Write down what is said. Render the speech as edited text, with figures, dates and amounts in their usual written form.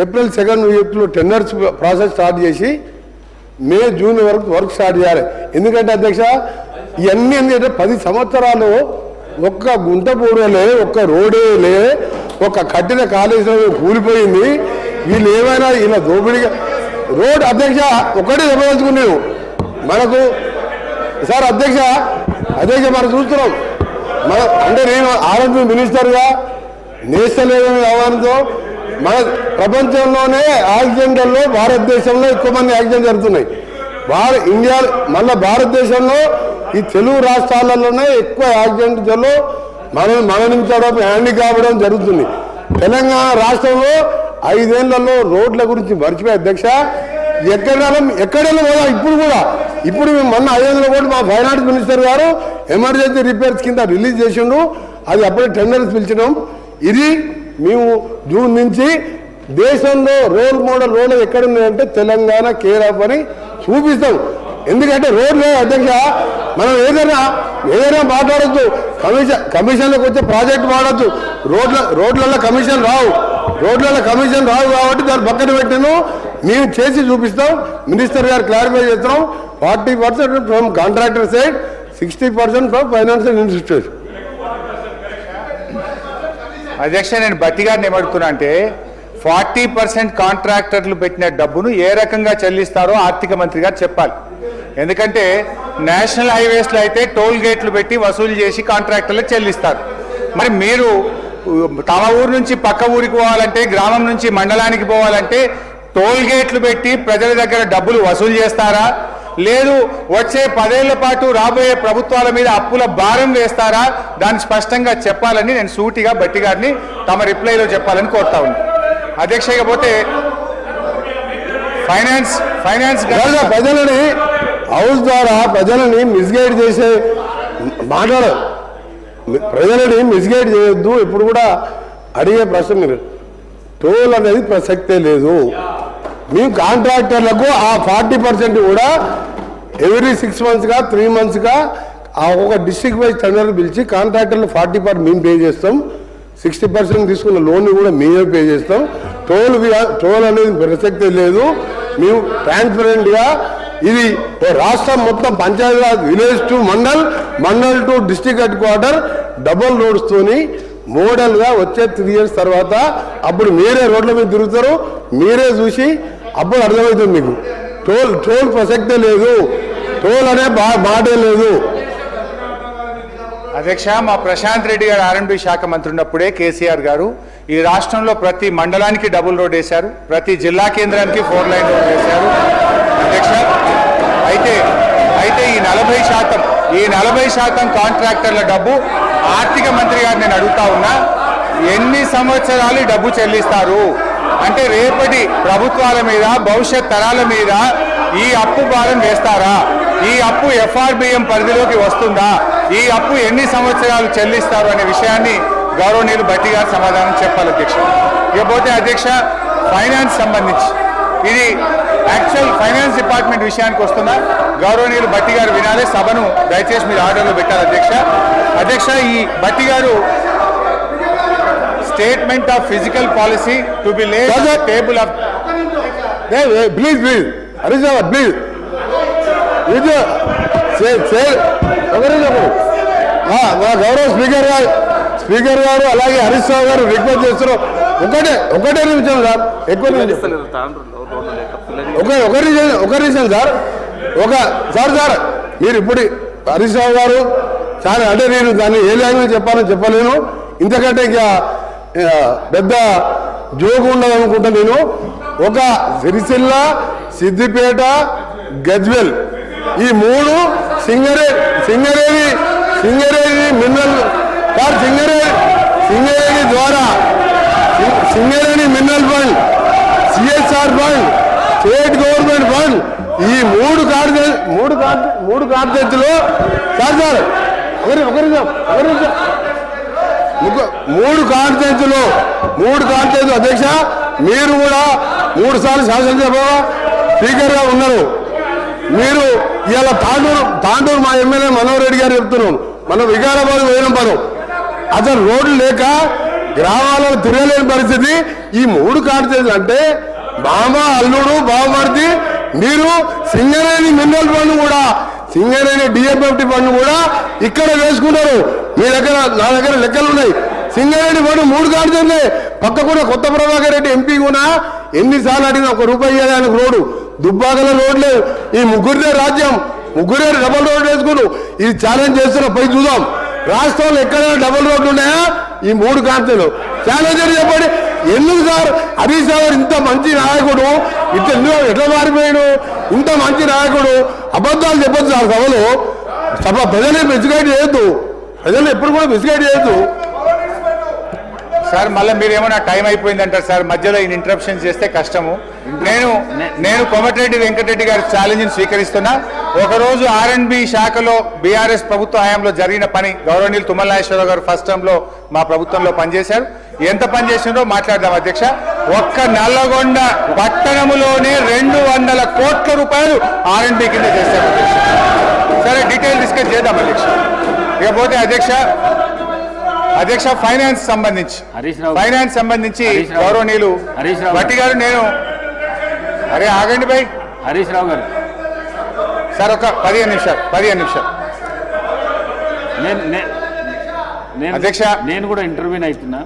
April 2nd వీక్లో tenders process start చేసి May June వరకు వర్క్ స్టార్ట్ చేయాలి. ఎందుకంటే అధ్యక్ష ఇవన్నీ ఎందుకంటే 10 సంవత్సరాలు ఒక్క గుంట పూడలే, ఒక్క రోడే లే, ఒక కట్టిన కాళేశ్వరం కూలిపోయింది. వీళ్ళు ఏమైనా ఇలా దోపిడిగా రోడ్ అధ్యక్ష ఒకటే చెప్పదలుచుకున్నాను మనకు సార్ అధ్యక్ష మనం చూస్తున్నాం మన అంటే నేను ఆరోగ్య మినిస్టర్గా నేషనల్ హైవే ఆహ్వానంతో మన ప్రపంచంలోనే యాక్సిడెంట్లలో భారతదేశంలో ఎక్కువ మంది యాక్సిడెంట్ జరుగుతున్నాయి. ఇండియా మళ్ళీ భారతదేశంలో ఈ తెలుగు రాష్ట్రాలలోనే ఎక్కువ యాక్సిడెంట్లలో మరణించడం హ్యాండీ కావడం జరుగుతుంది. తెలంగాణ రాష్ట్రంలో 5 ఏళ్లలో రోడ్ల గురించి మర్చిపోయి అధ్యక్ష ఎక్కడైనా పోదా ఇప్పుడు మేము మొన్న 500 కోట్లు మా ఫైనాన్స్ మినిస్టర్ గారు ఎమర్జెన్సీ రిపేర్స్ కింద రిలీజ్ చేసిండు. అది అప్పుడే టెండర్స్ పిలిచినాం. ఇది మేము జూన్ నుంచి దేశంలో రోల్ మోడల్ రోడ్లు ఎక్కడున్నాయంటే తెలంగాణ కేర్ ఆఫ్ అని చూపిస్తాం. ఎందుకంటే రోడ్లు అధ్యక్ష మనం ఏదైనా మాట్లాడద్దు, కమిషన్లకు వచ్చే ప్రాజెక్ట్ వాడద్దు, రోడ్లలో కమిషన్ రావు కాబట్టి దాన్ని పక్కన పెట్టాను. మేము చేసి చూపిస్తాం. మినిస్టర్ గారు క్లారిఫై చేస్తాం. 40% from contractor side, 60% from financial institution. అధ్యక్ష నేను బట్టి గారిని ఏమడుతున్నా అంటే 40% కాంట్రాక్టర్లు పెట్టిన డబ్బును ఏ రకంగా చెల్లిస్తారో ఆర్థిక మంత్రి గారు చెప్పాలి. ఎందుకంటే నేషనల్ హైవేస్లో అయితే టోల్ గేట్లు పెట్టి వసూలు చేసి కాంట్రాక్టర్లకు చెల్లిస్తారు. మరి మీరు తమ ఊరు నుంచి పక్క ఊరికి పోవాలంటే, గ్రామం నుంచి మండలానికి పోవాలంటే టోల్ గేట్లు పెట్టి ప్రజల దగ్గర డబ్బులు వసూలు చేస్తారా, లేదు వచ్చే 10 ఏళ్ల పాటు రాబోయే ప్రభుత్వాల మీద అప్పుల భారం వేస్తారా? దాన్ని స్పష్టంగా చెప్పాలని నేను సూటిగా బట్టి గారిని తమ రిప్లైలో చెప్పాలని కోరుతా ఉన్నాను అధ్యక్ష. ఇకపోతే ఫైనాన్స్ ప్రజలని హౌస్ ద్వారా ప్రజలని మిస్గైడ్ చేసే ప్రజలని మిస్గైడ్ చేయొద్దు. ఇప్పుడు కూడా అడిగే ప్రశ్న మీరు టోల్ అనేది ప్రసక్తే లేదు. మేము కాంట్రాక్టర్లకు ఆ 40% కూడా ఎవ్రీ 6 మంత్స్గా 3 మంత్స్గా ఒక డిస్ట్రిక్ట్ వైజ్ టెండర్ పిలిచి కాంట్రాక్టర్లు 40% మేము పే చేస్తాం, 60% తీసుకున్న లోన్ కూడా మేమే పే చేస్తాం. టోల్ అనేది ప్రసక్తే లేదు. మేము ట్రాన్స్పరెంట్గా ఇది రాష్ట్రం మొత్తం Panchayati Raj village to mandal to district head quarter double రోడ్స్తోని మోడల్గా వచ్చే 3 years తర్వాత అప్పుడు మీరే రోడ్ల మీద తిరుగుతారు, మీరే చూసి అప్పుడు అర్థమవుతుంది మీకు. టోల్ ప్రసక్తే లేదు, టోల్ అనే మాటే లేదు. అధ్యక్ష మా ప్రశాంత్ రెడ్డి గారు R&B శాఖ మంత్రి ఉన్నప్పుడే కేసీఆర్ గారు ఈ రాష్ట్రంలో ప్రతి మండలానికి డబుల్ రోడ్ వేశారు, ప్రతి జిల్లా కేంద్రానికి 4 లైన్ రోడ్ వేశారు అధ్యక్ష. అయితే ఈ 40% కాంట్రాక్టర్ల డబ్బు ఆర్థిక మంత్రి గారు నేను అడుగుతా ఉన్నా, ఎన్ని సంవత్సరాలు డబ్బు చెల్లిస్తారు? అంటే రేపటి ప్రభుత్వాల మీద, భవిష్యత్ తరాల మీద ఈ అప్పు భారం వేస్తారా? ఈ అప్పు FRBM పరిధిలోకి వస్తుందా? ఈ అప్పు ఎన్ని సంవత్సరాలు చెల్లిస్తారు అనే విషయాన్ని గౌరవనీయులు బట్టి గారు సమాధానం చెప్పాలి అధ్యక్ష. ఇకపోతే అధ్యక్ష ఫైనాన్స్ సంబంధించి ఇది యాక్చువల్ ఫైనాన్స్ డిపార్ట్మెంట్ విషయానికి వస్తున్నా, గౌరవనీయులు బట్టి గారు వినాలి, సభను దయచేసి మీరు ఆర్డర్లో పెట్టాలి అధ్యక్ష. ఈ బట్టి గారు statement of physical policy to be laid table off please Harish Rao please మా గౌరవ స్పీకర్ గారు అలాగే హరీష్ రావు గారు రిక్వెస్ట్ చేస్తున్నారు. ఒకటే నిమిషం సార్, ఎక్కువ ఒక నిమిషం సార్ మీరు ఇప్పుడు హరీష్ రావు గారు చాలా అంటే నేను దాన్ని ఏ లాంగ్వేజ్ చెప్పలేను. ఇంతకంటే ఇక పెద్ద జోగు ఉండదు అనుకుంటా. నేను ఒక సిరిసిల్ల, సిద్దిపేట, గజ్వెల్ ఈ 3 సింగరేణి మినరల్ సింగరేణి ద్వారా Singareni mineral fund, CSR fund, state government fund ఈ 3 కార్యదర్శులు సార్ మూడు కాన్స్టిట్యూన్సీలు అధ్యక్ష. మీరు కూడా 3 సార్లు శాసనసభ స్పీకర్గా ఉన్నారు. మీరు ఇలా తాండూరు మా ఎమ్మెల్యే మనోహర్ రెడ్డి గారు చెప్తున్నాను, మనం వికారాబాద్ వేలంపరం అసలు రోడ్లు లేక గ్రామాలలో తిరగలేని పరిస్థితి. ఈ 3 కాన్స్టిట్యూన్సీలు అంటే మామ, అల్లుడు, బావమర్ది. మీరు సింగరేణి మినరల్ ఫండ్ కూడా, సింగరేణి డిఎంఎఫ్టి ఫండ్ కూడా ఇక్కడ వేసుకున్నారు. మీ దగ్గర, నా దగ్గర లెక్కలు ఉన్నాయి. Singareni fund 3 constituency. పక్క కూడా కొత్త ప్రభాకర్ రెడ్డి ఎంపీ కూడా ఎన్నిసార్లు అడిగిన 1 రూపాయి ఇవ్వడానికి రోడ్డు, దుబ్బాకల రోడ్ లేదు. ఈ ముగ్గురిదే రాజ్యం, ముగ్గురే డబల్ రోడ్ వేసుకున్నారు. ఇది ఛాలెంజ్ చేస్తున్నా, పోయి చూద్దాం రాష్ట్రంలో ఎక్కడైనా డబల్ రోడ్లు ఉన్నాయా? ఈ 3 కాన్స్టిట్యూన్సీలు ఛాలెంజ్ చెప్పండి. ఎందుకు సార్ హరీష్ రావు ఇంత మంచి నాయకుడు ఎట్లా మారిపోయాడు? ఇంత మంచి నాయకుడు అబద్ధాలు చెప్పొచ్చు సార్ సభలో. ప్రజల్ని మిస్గైడ్ చేయొద్దు, ప్రజల్ని ఎప్పుడు కూడా మిస్గైడ్ చేయొద్దు సార్. మళ్ళీ మీరు ఏమన్నా టైం అయిపోయిందంటారు సార్, మధ్యలో ఈయన ఇంటరప్షన్ చేస్తే కష్టము. నేను కోమటిరెడ్డి వెంకటరెడ్డి గారి ఛాలెంజ్ని స్వీకరిస్తున్నా. ఒకరోజు R&B శాఖలో బీఆర్ఎస్ ప్రభుత్వ హయాంలో జరిగిన పని, గౌరవనీయులు తుమ్మల నాగేశ్వరరావు గారు ఫస్ట్ టర్మ్లో మా ప్రభుత్వంలో పనిచేశారు. ఎంత పని చేసిందో మాట్లాడదాం అధ్యక్ష. ఒక్క నల్లగొండ పట్టణములోనే 200 కోట్ల రూపాయలు R&B కింద చేశారు అధ్యక్ష. సరే, డీటెయిల్ డిస్కస్ చేద్దాం అధ్యక్ష. ఇకపోతే అధ్యక్ష ఫైనాన్స్ సంబంధించి గౌరవనీయులు భట్టి గారు, నేను అరే ఆగండి భాయ్, హరీష్ రావు గారు సార్ ఒక 15 నిమిషాలు. అధ్యక్ష నేను కూడా ఇంటర్వ్యూని అవుతున్నా.